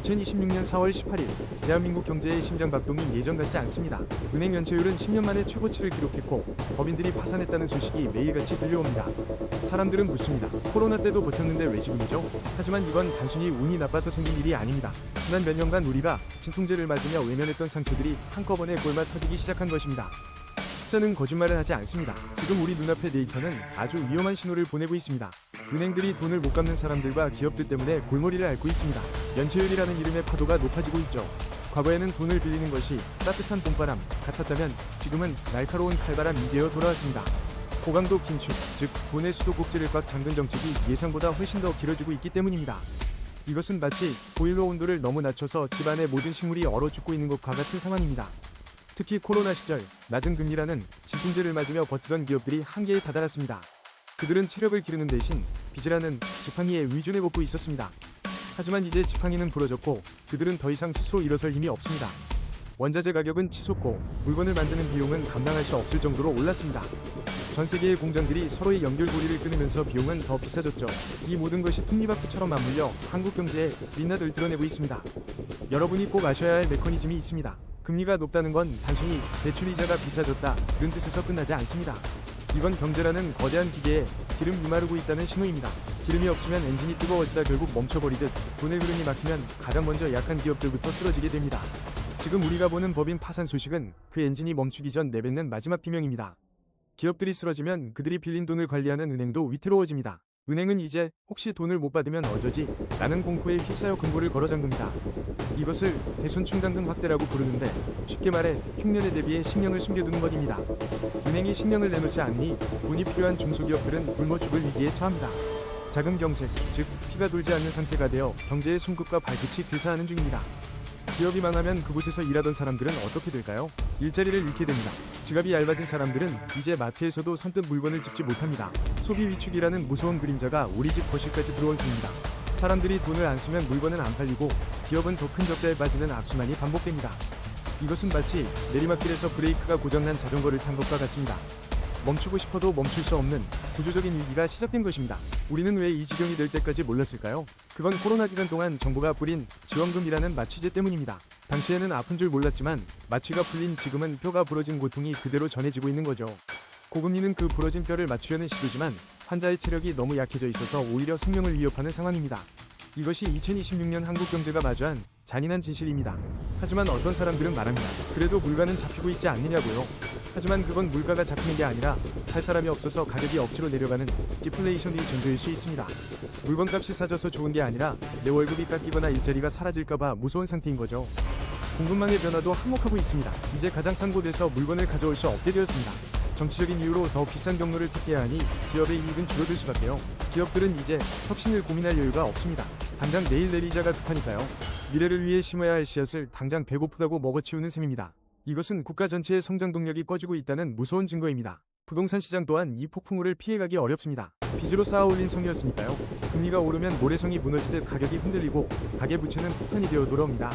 2026년 4월 18일 대한민국 경제의 심장박동이 예전 같지 않습니다. 은행 연체율은 10년 만에 최고치를 기록했고 법인들이 파산했다는 소식이 매일같이 들려옵니다. 사람들은 묻습니다. 코로나 때도 버텼는데 왜 지금이죠? 하지만 이건 단순히 운이 나빠서 생긴 일이 아닙니다. 지난 몇 년간 우리가 진통제를 맞으며 외면했던 상처들이 한꺼번에 골마 터지기 시작한 것입니다. 숫자는 거짓말을 하지 않습니다. 지금 우리 눈앞의 데이터는 아주 위험한 신호를 보내고 있습니다. 은행들이 돈을 못 갚는 사람들과 기업들 때문에 골머리를 앓고 있습니다. 연체율이라는 이름의 파도가 높아지고 있죠. 과거에는 돈을 빌리는 것이 따뜻한 봄바람 같았다면 지금은 날카로운 칼바람이 되어 돌아왔습니다. 고강도 긴축, 즉 돈의 수도꼭지를 꽉 잠근 정책이 예상보다 훨씬 더 길어지고 있기 때문입니다. 이것은 마치 보일러 온도를 너무 낮춰서 집안의 모든 식물이 얼어 죽고 있는 것과 같은 상황입니다. 특히 코로나 시절 낮은 금리라는 진통제를 맞으며 버티던 기업들이 한계에 다다랐습니다. 그들은 체력을 기르는 대신 빚이라는 지팡이에 의존해 걷고 있었습니다. 하지만 이제 지팡이는 부러졌고 그들은 더 이상 스스로 일어설 힘이 없습니다. 원자재 가격은 치솟고 물건을 만드는 비용은 감당할 수 없을 정도로 올랐습니다. 전 세계의 공장들이 서로의 연결고리를 끊으면서 비용은 더 비싸졌죠. 이 모든 것이 톱니바퀴처럼 맞물려 한국 경제에 민낯을 드러내고 있습니다. 여러분이 꼭 아셔야 할 메커니즘이 있습니다. 금리가 높다는 건 단순히 대출이자가 비싸졌다는 뜻에서 끝나지 않습니다. 이건 경제라는 거대한 기계에 기름 메마르고 있다는 신호입니다. 기름이 없으면 엔진이 뜨거워지다 결국 멈춰버리듯 돈의 흐름이 막히면 가장 먼저 약한 기업들부터 쓰러지게 됩니다. 지금 우리가 보는 법인 파산 소식은 그 엔진이 멈추기 전 내뱉는 마지막 비명입니다. 기업들이 쓰러지면 그들이 빌린 돈을 관리하는 은행도 위태로워집니다. 은행은 이제 혹시 돈을 못 받으면 어쩌지? 라는 공포에 휩싸여 금고를 걸어 잠깁니다. 이것을 대손충당금 확대라고 부르는데 쉽게 말해 흉년에 대비해 식량을 숨겨두는 것입니다. 은행이 식량을 내놓지 않으니 돈이 필요한 중소기업들은 굶어 죽을 위기에 처합니다. 자금 경색, 즉 피가 돌지 않는 상태가 되어 경제의 숨끝과 발끝이 괴사하는 중입니다. 기업이 망하면 그곳에서 일하던 사람들은 어떻게 될까요? 일자리를 잃게 됩니다. 지갑이 얇아진 사람들은 이제 마트에서도 선뜻 물건을 집지 못합니다. 소비 위축이라는 무서운 그림자가 우리 집 거실까지 들어온 셈입니다. 사람들이 돈을 안 쓰면 물건은 안 팔리고 기업은 더 큰 적자에 빠지는 악순환이 반복됩니다. 이것은 마치 내리막길에서 브레이크가 고장난 자전거를 탄 것과 같습니다. 멈추고 싶어도 멈출 수 없는 구조적인 위기가 시작된 것입니다. 우리는 왜 이 지경이 될 때까지 몰랐을까요? 그건 코로나 기간 동안 정부가 뿌린 지원금이라는 마취제 때문입니다. 당시에는 아픈 줄 몰랐지만 마취가 풀린 지금은 뼈가 부러진 고통이 그대로 전해지고 있는 거죠. 고금리는 그 부러진 뼈를 맞추려는 시도지만 환자의 체력이 너무 약해져 있어서 오히려 생명을 위협하는 상황입니다. 이것이 2026년 한국 경제가 마주한 잔인한 진실입니다. 하지만 어떤 사람들은 말합니다. 그래도 물가는 잡히고 있지 않느냐고요. 하지만 그건 물가가 잡히는 게 아니라 살 사람이 없어서 가격이 억지로 내려가는 디플레이션이 전조일 수 있습니다. 물건값이 싸져서 좋은 게 아니라 내 월급이 깎이거나 일자리가 사라질까봐 무서운 상태인 거죠. 공급망의 변화도 한몫하고 있습니다. 이제 가장 싼 곳에서 물건을 가져올 수 없게 되었습니다. 정치적인 이유로 더 비싼 경로를 택해야 하니 기업의 이익은 줄어들 수밖에요. 기업들은 이제 혁신을 고민할 여유가 없습니다. 당장 내일 내리자가 급하니까요. 미래를 위해 심어야 할 씨앗을 당장 배고프다고 먹어치우는 셈입니다. 이것은 국가 전체의 성장 동력이 꺼지고 있다는 무서운 증거입니다. 부동산 시장 또한 이 폭풍우를 피해가기 어렵습니다. 빚으로 쌓아올린 성이었으니까요. 금리가 오르면 모래성이 무너지듯 가격이 흔들리고 가계부채는 폭탄이 되어 돌아옵니다.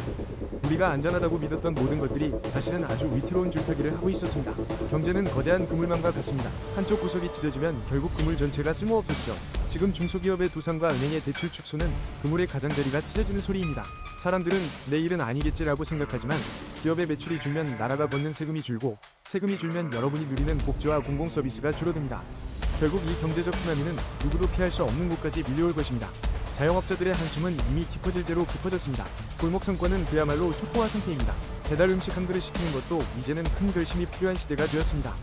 우리가 안전하다고 믿었던 모든 것들이 사실은 아주 위태로운 줄타기를 하고 있었습니다. 경제는 거대한 그물망과 같습니다. 한쪽 구석이 찢어지면 결국 그물 전체가 쓸모없었죠. 지금 중소기업의 도산과 은행의 대출 축소는 그물의 가장자리가 찢어지는 소리입니다. 사람들은 내일은 아니겠지라고 생각하지만 기업의 매출이 줄면 나라가 걷는 세금이 줄고 세금이 줄면 여러분이 누리는 복지와 공공서비스가 줄어듭니다. 결국 이 경제적 쓰나미는 누구도 피할 수 없는 곳까지 밀려올 것입니다. 자영업자들의 한숨은 이미 깊어질 대로 깊어졌습니다. 골목 상권은 그야말로 초토화 상태입니다. 배달 음식 한 그릇 시키는 것도 이제는 큰 결심이 필요한 시대가 되었습니다.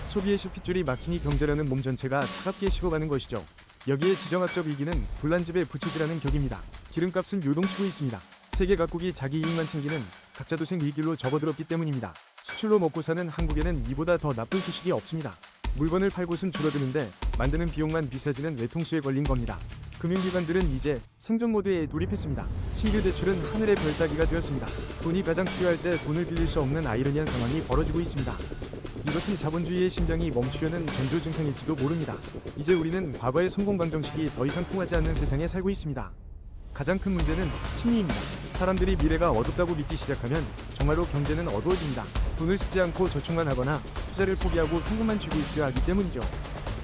소비의 실핏줄이 막히니 경제라는 몸 전체가 차갑게 식어가는 것이죠. 여기에 지정학적 위기는 불난집에 부채질하는 격입니다. 기름값은 요동치고 있습니다. 세계 각국이 자기 이익만 챙기는 각자도생 위기로 접어들었기 때문입니다. 수출로 먹고 사는 한국에는 이보다 더 나쁜 소식이 없습니다. 물건을 팔 곳은 줄어드는데 만드는 비용만 비싸지는 외통수에 걸린 겁니다. 금융기관들은 이제 생존 모드에 돌입했습니다. 신규 대출은 하늘의 별 따기가 되었습니다. 돈이 가장 필요할 때 돈을 빌릴 수 없는 아이러니한 상황이 벌어지고 있습니다. 이것은 자본주의의 심장이 멈추려는 전조 증상일지도 모릅니다. 이제 우리는 과거의 성공 방정식이 더 이상 통하지 않는 세상에 살고 있습니다. 가장 큰 문제는 심리입니다. 사람들이 미래가 어둡다고 믿기 시작하면 정말로 경제는 어두워집니다. 돈을 쓰지 않고 저축만 하거나 투자를 포기하고 현금만 쥐고 있어야 하기 때문이죠.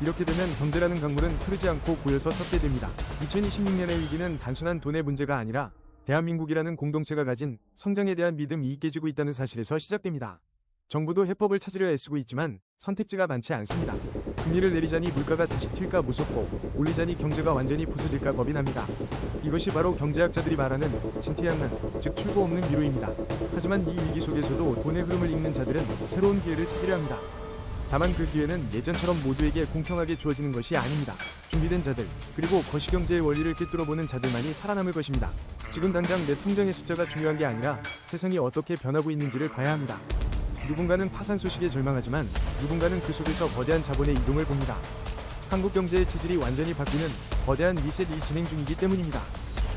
이렇게 되면 경제라는 강물은 흐르지 않고 고여서 섞게 됩니다. 2026년의 위기는 단순한 돈의 문제가 아니라 대한민국이라는 공동체가 가진 성장에 대한 믿음이 깨지고 있다는 사실에서 시작됩니다. 정부도 해법을 찾으려 애쓰고 있지만 선택지가 많지 않습니다. 금리를 내리자니 물가가 다시 튈까 무섭고 올리자니 경제가 완전히 부서질까 겁이 납니다. 이것이 바로 경제학자들이 말하는 진퇴양난, 즉 출구 없는 미로입니다. 하지만 이 위기 속에서도 돈의 흐름을 읽는 자들은 새로운 기회를 찾으려 합니다. 다만 그 기회는 예전처럼 모두에게 공평하게 주어지는 것이 아닙니다. 준비된 자들, 그리고 거시경제의 원리를 꿰뚫어보는 자들만이 살아남을 것입니다. 지금 당장 내 통장의 숫자가 중요한 게 아니라 세상이 어떻게 변하고 있는지를 봐야 합니다. 누군가는 파산 소식에 절망하지만 누군가는 그 속에서 거대한 자본의 이동을 봅니다. 한국 경제의 체질이 완전히 바뀌는 거대한 리셋이 진행 중이기 때문입니다.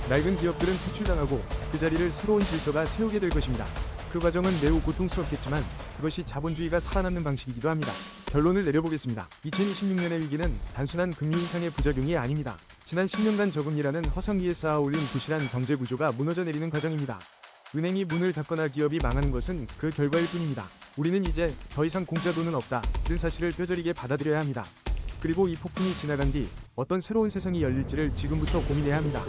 낡은 기업들은 퇴출당하고 그 자리를 새로운 질서가 채우게 될 것입니다. 그 과정은 매우 고통스럽겠지만 그것이 자본주의가 살아남는 방식이기도 합니다. 결론을 내려보겠습니다. 2026년의 위기는 단순한 금리 인상의 부작용이 아닙니다. 지난 10년간 저금리라는 허상 위에 쌓아 올린 부실한 경제 구조가 무너져 내리는 과정입니다. 은행이 문을 닫거나 기업이 망하는 것은 그 결과일 뿐입니다. 우리는 이제 더 이상 공짜 돈은 없다는 사실을 뼈저리게 받아들여야 합니다. 그리고 이 폭풍이 지나간 뒤 어떤 새로운 세상이 열릴지를 지금부터 고민해야 합니다.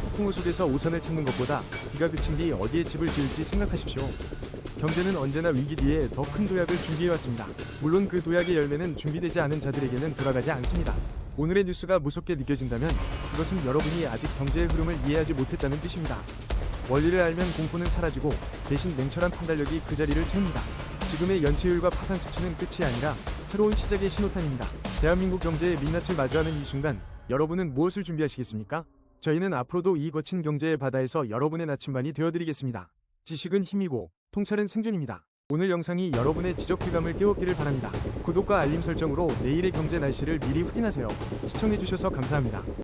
폭풍우 속에서 우산을 찾는 것보다 비가 그친 뒤 어디에 집을 지을지 생각하십시오. 경제는 언제나 위기 뒤에 더 큰 도약을 준비해왔습니다. 물론 그 도약의 열매는 준비되지 않은 자들에게는 돌아가지 않습니다. 오늘의 뉴스가 무섭게 느껴진다면 그것은 여러분이 아직 경제의 흐름을 이해하지 못했다는 뜻입니다. 원리를 알면 공포는 사라지고 대신 냉철한 판단력이 그 자리를 채웁니다. 지금의 연체율과 파산 수치는 끝이 아니라 새로운 시작의 신호탄입니다. 대한민국 경제의 민낯을 마주하는 이 순간 여러분은 무엇을 준비하시겠습니까? 저희는 앞으로도 이 거친 경제의 바다에서 여러분의 나침반이 되어드리겠습니다. 지식은 힘이고 통찰은 생존입니다. 오늘 영상이 여러분의 지적질감을 깨웠기를 바랍니다. 구독과 알림 설정으로 내일의 경제 날씨를 미리 확인하세요. 시청해주셔서 감사합니다.